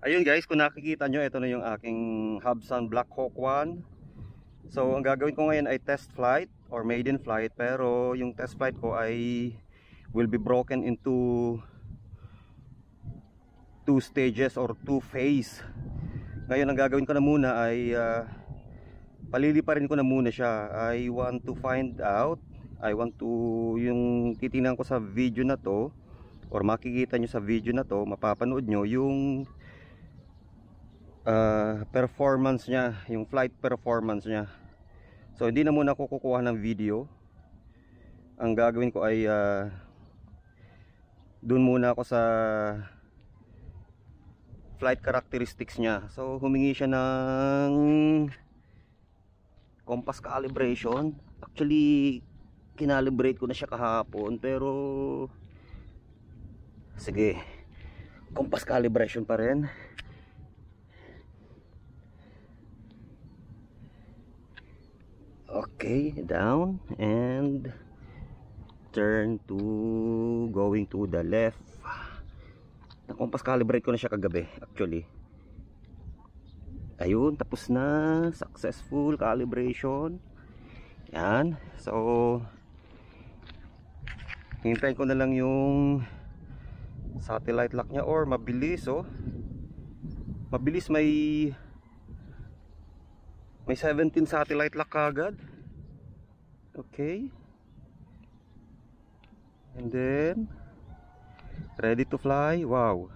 Ayun guys, kung nakikita nyo, ito na yung aking Hubsan Black Hawk 1. So ang gagawin ko ngayon ay test flight or maiden flight, pero yung test flight ko ay will be broken into 2 stages or 2 phase. Ngayon ang gagawin ko na muna ay paliliparin ko na muna siya. I want to find out, yung titingnan ko sa video na to, or makikita nyo sa video na to, mapapanood nyo yung performance niya, yung flight performance niya. So hindi na muna ako kukuha ng video. Ang gagawin ko ay dun muna ako sa flight characteristics niya. So humingi siya ng compass calibration. Actually kinalibrate ko na siya kahapon, pero sige, compass calibration pa rin. Okay, down and turn to going to the left. Na-compass calibrate ko na siya kagabi actually. Ayun, tapos na, successful calibration. Yan. So hintayin ko na lang yung satellite lock niya, or mabilis, oh. Mabilis, may 17 satellite lock agad. Okay. And then ready to fly. Wow.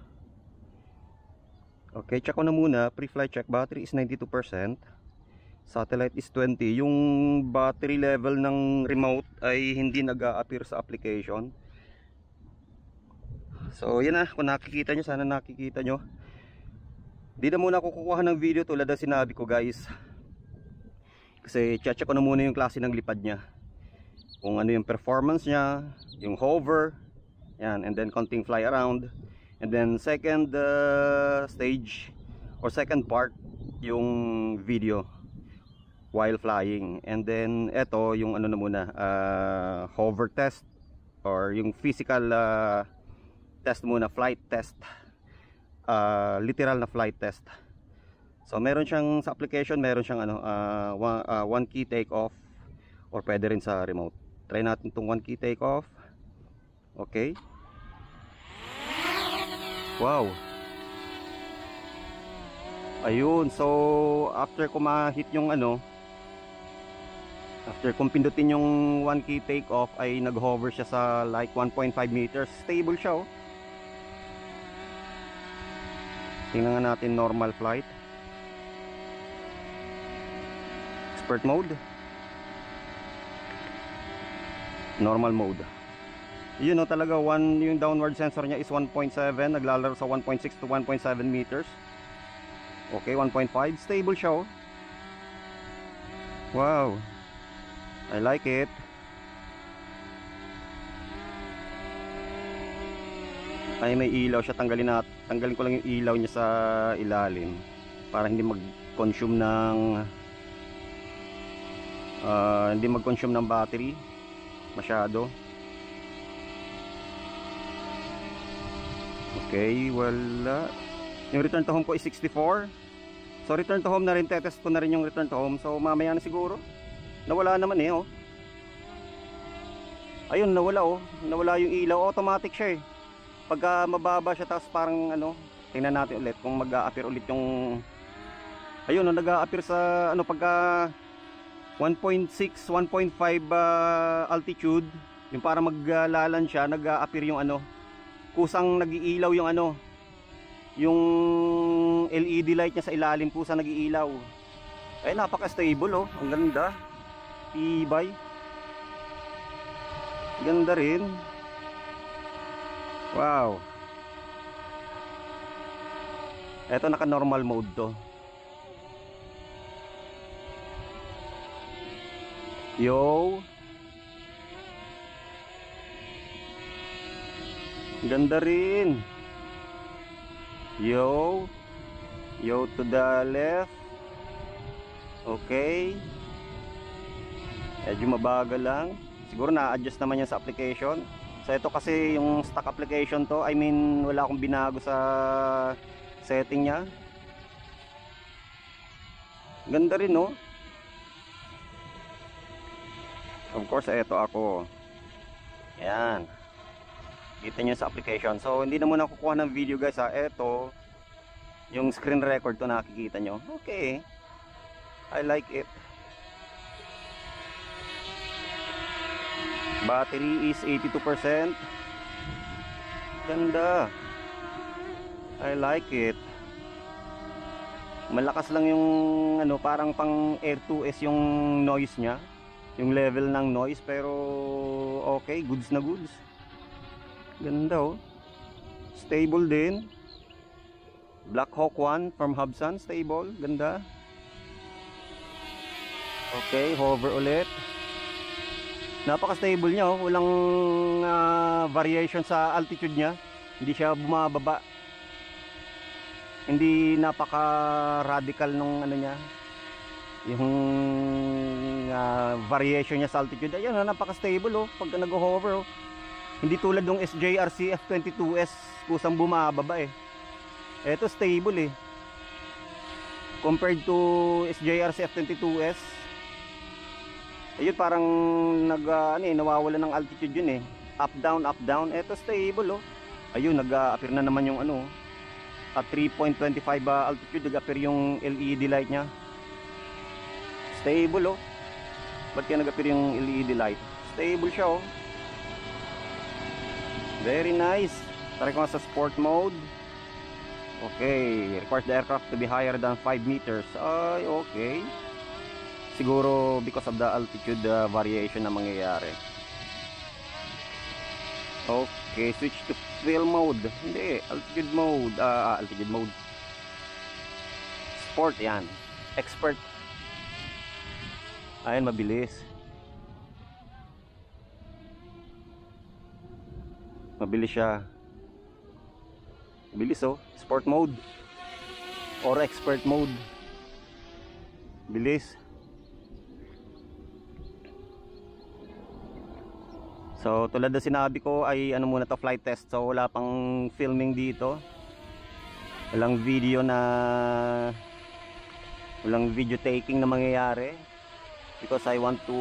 Okay, check ko na muna. Pre-flight check. Battery is 92%. Satellite is 20. Yung battery level ng remote ay hindi nag-a-appear sa application. So yan na, kung nakikita nyo, sana nakikita nyo. Di na muna ako kukuha ng video tulad na sinabi ko guys, kasi check ko na muna yung klase ng lipad niya, kung ano yung performance niya, yung hover, yan, and then konting fly around, and then second stage or second part yung video while flying. And then eto yung ano na muna, hover test or yung physical test muna, flight test, literal na flight test. So meron siyang sa application, meron siyang ano, one key take off, or pwede rin sa remote. Try natin itong one key take off. Okay. Wow. Ayun, so after ko ma-hit yung ano, after kong pindutin yung one key take off, ay nag-hover siya sa like 1.5 meters. Stable siya, oh. Tingnan nga natin normal flight. Expert mode, normal mode. Yun, no, talaga yung downward sensor niya is 1.7, naglalaro sa 1.6 to 1.7 meters. Okay, 1.5, stable siya, oh. Wow, I like it. Ay, may ilaw siya. Tanggalin ko lang yung ilaw niya sa ilalim para hindi mag-consume ng battery masyado. Okay, wala. Yung return to home ko is 64. So return to home na rin, tetest ko na rin yung return to home. So mamaya na siguro. Nawala naman eh, oh. Ayun, nawala, oh. Nawala yung ilaw. Automatic siya eh. Pagka mababa siya, tapos parang ano, tingnan natin ulit kung mag-a-appear ulit yung, ayun, no, nag-a-appear sa ano, pagka 1.6, 1.5 altitude, yung para maglalan siya, nag-a-appear yung ano, kusang nag-iilaw yung ano, yung LED light niya sa ilalim, kusang nag-iilaw. Ay, napaka-stable, oh. Ang ganda. Tibay. Ganda rin. Wow. Ito naka-normal mode to. Yo. Ganda rin. Yo. Yo to the left. Okay. Medyo mabagal lang. Siguro na-adjust naman yan sa application. So ito kasi yung stock application to, I mean wala akong binago sa setting niya. Ganda rin, no? Of course, eto ako. Ayan. Kita nyo sa application. So, hindi na muna kukuha ng video guys ha. Eto, yung screen record to nakikita nyo. Okay. I like it. Battery is 82%. Ganda. I like it. Malakas lang yung ano, parang pang Air 2S yung noise nya, yung level ng noise, pero okay, goods na goods. Ganda oh. Stable din. Black Hawk 1 from Hubsan, stable, ganda. Okay, hover ulit. Napaka-stable niya oh, walang variation sa altitude niya. Hindi siya bumababa. Hindi napaka-radical nung ano niya. Yung variation niya sa altitude. Ayun, napaka-stable oh pag nag-hover oh. Hindi tulad ng SJRC F22S kusang bumababa eh. Ito stable eh. Compared to SJRC F22S. Ayun parang nawawala ng altitude yun eh. Up down up down. Ito stable oh. Ayun nag-appear na naman yung ano at 3.25 altitude, nag-appear yung LED light nya. Stable oh. Ba't kaya nag-appear yung LED light? Stable siya oh. Very nice. Try ko nga sa sport mode. Okay, requires the aircraft to be higher than 5 meters. Ay, okay. Siguro because of the altitude variation na mangyayari. Okay, switch to trail mode. Hindi, altitude mode. Altitude mode. Sport yan. Expert. Ayun, mabilis. Mabilis siya. Bilis oh. Sport mode or expert mode. Bilis. So tulad na sinabi ko ay ano muna to, flight test. So wala pang filming dito. Walang video taking na mangyayari because I want to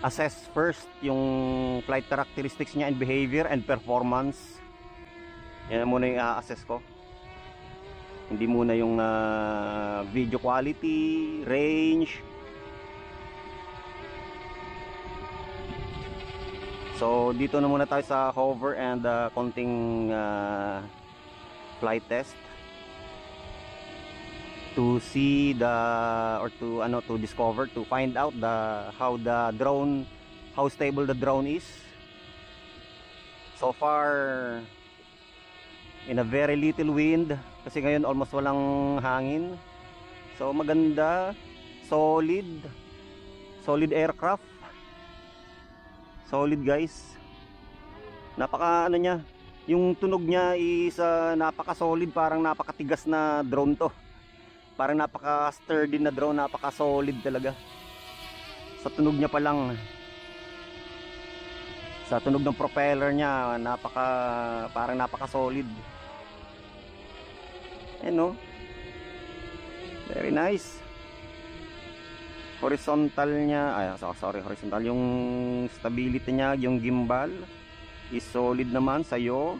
assess first yung flight characteristics niya and behavior and performance. Yan muna yung i-assess ko. Hindi muna yung video quality, range. So dito na muna tayo sa hover and konting flight test to see to discover, to find out how stable the drone is. So far in a very little wind kasi ngayon almost walang hangin. So maganda, solid aircraft. Solid guys. Napaka ano niya, yung tunog niya is napaka solid, parang napakatigas na drone to. Parang napaka-sturdy na drone, napaka-solid talaga. Sa tunog niya pa lang. Sa tunog ng propeller niya, parang napaka-solid. No? Very nice. Horizontal niya, horizontal. Yung stability niya, yung gimbal is solid naman sa'yo.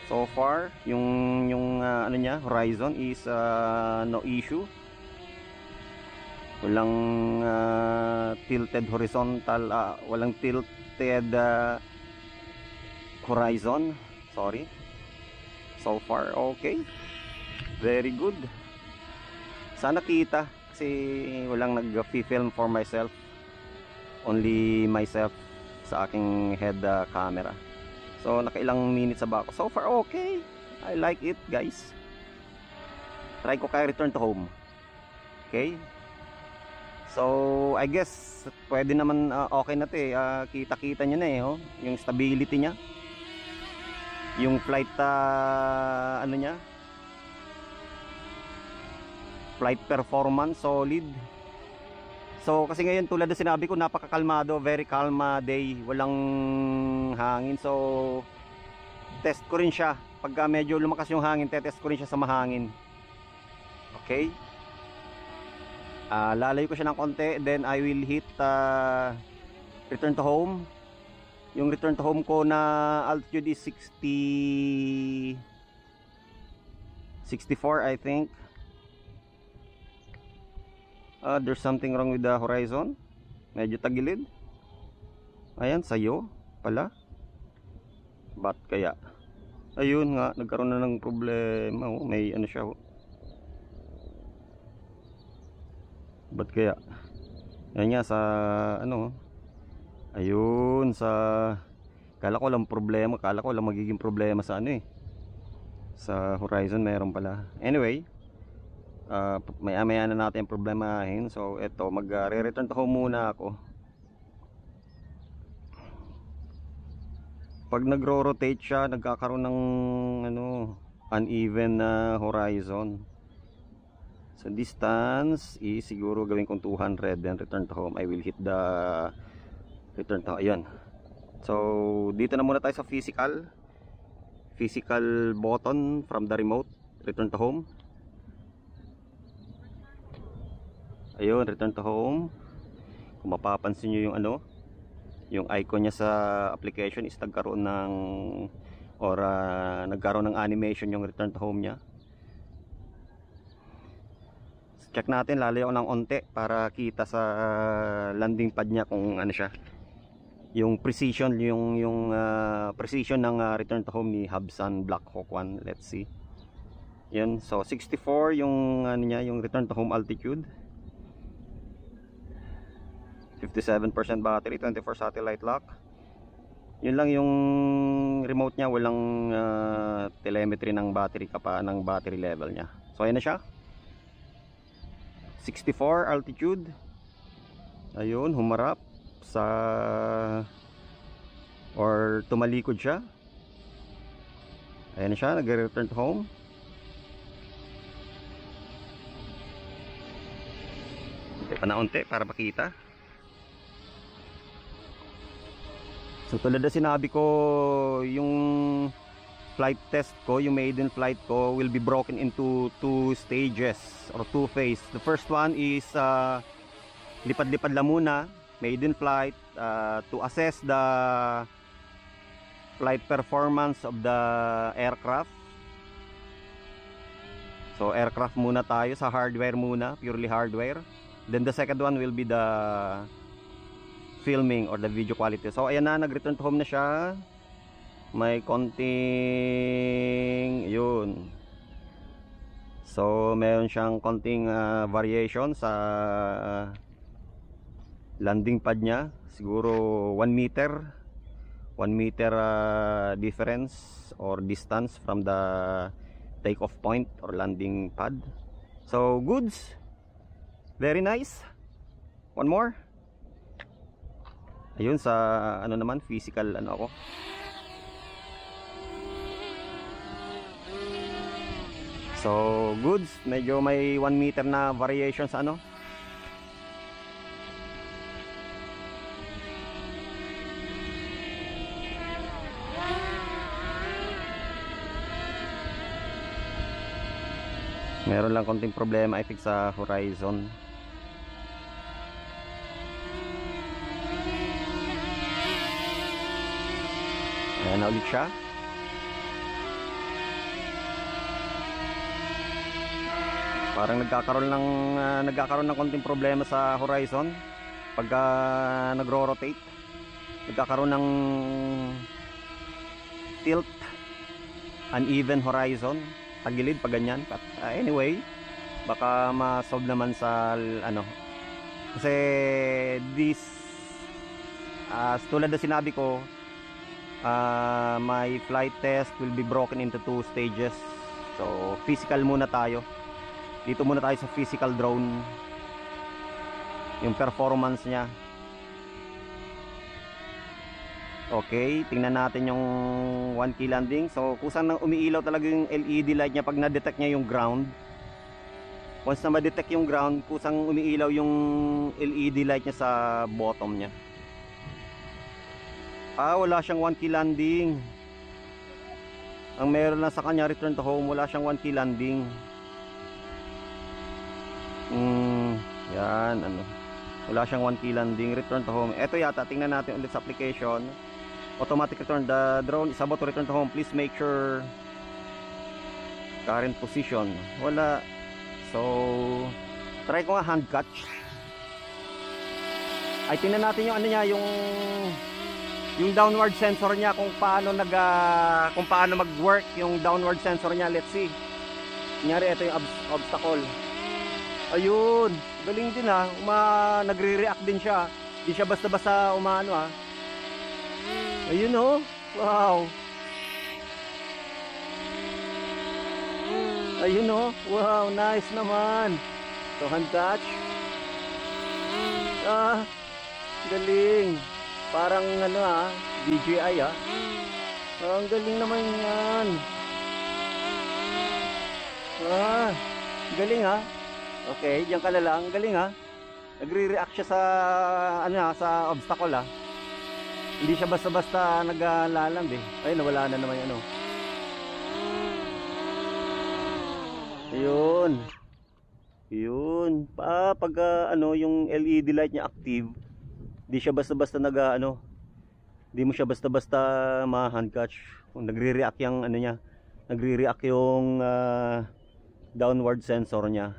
So far, yung ano niya, horizon is no issue. Walang tilted horizontal, walang tilted horizon. Sorry. So far, okay. Very good. Sana kita kasi walang nag-film for myself. Only myself sa aking head camera. So nakailang minutes ba ako. So far okay. I like it guys. Try ko kaya return to home. Okay. So I guess pwede naman okay na 'to eh. Kita-kita niyo na eh oh, yung stability niya. Yung flight ano niya? Flight performance solid. So kasi ngayon tulad na sinabi ko, napakakalmado, very calm day, walang hangin. So test ko rin siya pagka medyo lumakas yung hangin, tetest ko rin siya sa mahangin. Okay, lalayo ko siya ng konti, then I will hit return to home. Yung return to home ko na altitude is 64 I think. There's something wrong with the horizon, medyo tagilid. Ayan, sayo pala. Ba't kaya? Ayun nga, nagkaroon na ng problema. May ano siya. Ba't kaya? Yan nga sa ano. Ayun sa, kala ko lang problema, kala ko lang magiging problema sa ano sa horizon, mayroon pala. Anyway, maya na natin yung problemahin. So eto, re-return to home muna ako. Pag nagro-rotate siya, nagkakaroon ng ano, uneven na horizon. So distance is siguro gawin kong 200, then return to home. I will hit the return to home. Ayun. So dito na muna tayo sa physical button from the remote. Return to home. Ayun, return to home. Kung mapapansin nyo yung ano, yung icon niya sa application is nagkaroon ng nagkaroon ng animation yung return to home niya. Check natin, lalayo ko ng onte para kita sa landing pad niya kung ano siya, yung precision, yung precision ng return to home ni Hubsan Black Hawk 1. Let's see. Yun, so 64 yung ano niya, yung return to home altitude. 57% battery, 24 satellite lock. Yun lang yung remote niya, walang telemetry ng battery ng battery level niya. So ayan na siya. 64 altitude. Ayun, humarap sa or tumalikod siya. Ayan na siya, nagre-return to home. Panaunti para makita. So tulad na sinabi ko, yung flight test ko, yung maiden flight ko will be broken into 2 stages or 2 phase. The first one is lipad-lipad lang muna, maiden flight, to assess the flight performance of the aircraft. So aircraft muna tayo, sa hardware muna, purely hardware. Then the second one will be the filming or the video quality. So ayan na, nag-return to home na siya. May konting yun. So meron siyang konting variation sa landing pad niya. Siguro 1 meter difference or distance from the takeoff point or landing pad. So goods, very nice. One more. Ayun, sa ano naman, physical ano ako. So goods, medyo may 1 meter na variation sa ano. Meron lang konting problema I think sa horizon. Ayan na ulit siya. Parang nagkakaroon ng konting problema sa horizon pagka nagro-rotate. Nagkakaroon ng tilt, uneven horizon, tagilid pag ganyan. But anyway, baka ma-solve naman sa ano. Kasi this tulad na sinabi ko, my flight test will be broken into 2 stages. So physical muna tayo. Dito muna tayo sa physical drone, yung performance niya. Okay, tingnan natin yung 1 key landing. So kusang nang umiilaw talaga yung LED light niya pag na-detect niya yung ground. Once na ma-detect yung ground, kusang umiilaw yung LED light niya sa bottom niya. Wala siyang 1 key landing. Ang meron na sa kanya return to home, wala siyang 1 key landing. Yan, ano. Wala siyang 1 key landing, return to home. Ito yata, tingnan natin ulit sa application. Automatic return, the drone is about to return to home. Please make sure current position. Wala. So, try ko nga hand catch. Ay, tingnan natin yung ano niya, yung downward sensor niya, kung paano mag-work yung downward sensor niya. Let's see. Kunyari, ito yung obstacle. Ayun, galing din ha. Nagre-react din siya. Hindi siya basta-basta umano ha. Ayun oh. Wow. Ayun oh. Wow, nice naman. So hand catch. Galing. Parang ano ha, DJI ha. Ang galing naman yan. Galing ha. Okay, diyan ka na lang. Galing ha. Nagre-react siya sa sa obstacle ha. Hindi siya basta-basta naglalamb eh. Ay, nawala na naman ano. Ayun. Yun. Pag yung LED light niya active, hindi siya basta-basta hindi mo siya basta-basta ma-hand catch. Kung nagre-react yung niya, nagre-react yung downward sensor niya.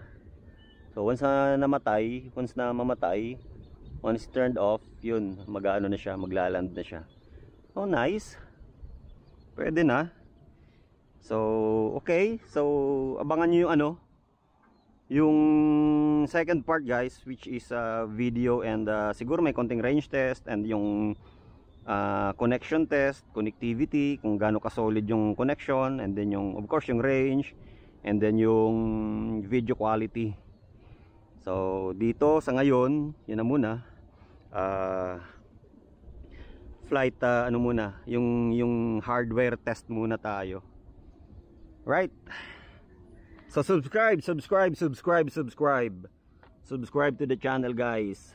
So once na mamatay, once turned off, yun, na siya, maglaland na siya. Oh, nice. Pwede na. So, okay. So, abangan nyo yung second part guys, which is video and siguro may konting range test and yung connection test, connectivity, kung gaano ka-solid yung connection, and then of course yung range, and then yung video quality. So dito sa ngayon, yun na muna. Flight muna, yung hardware test muna tayo. Right? So subscribe to the channel guys.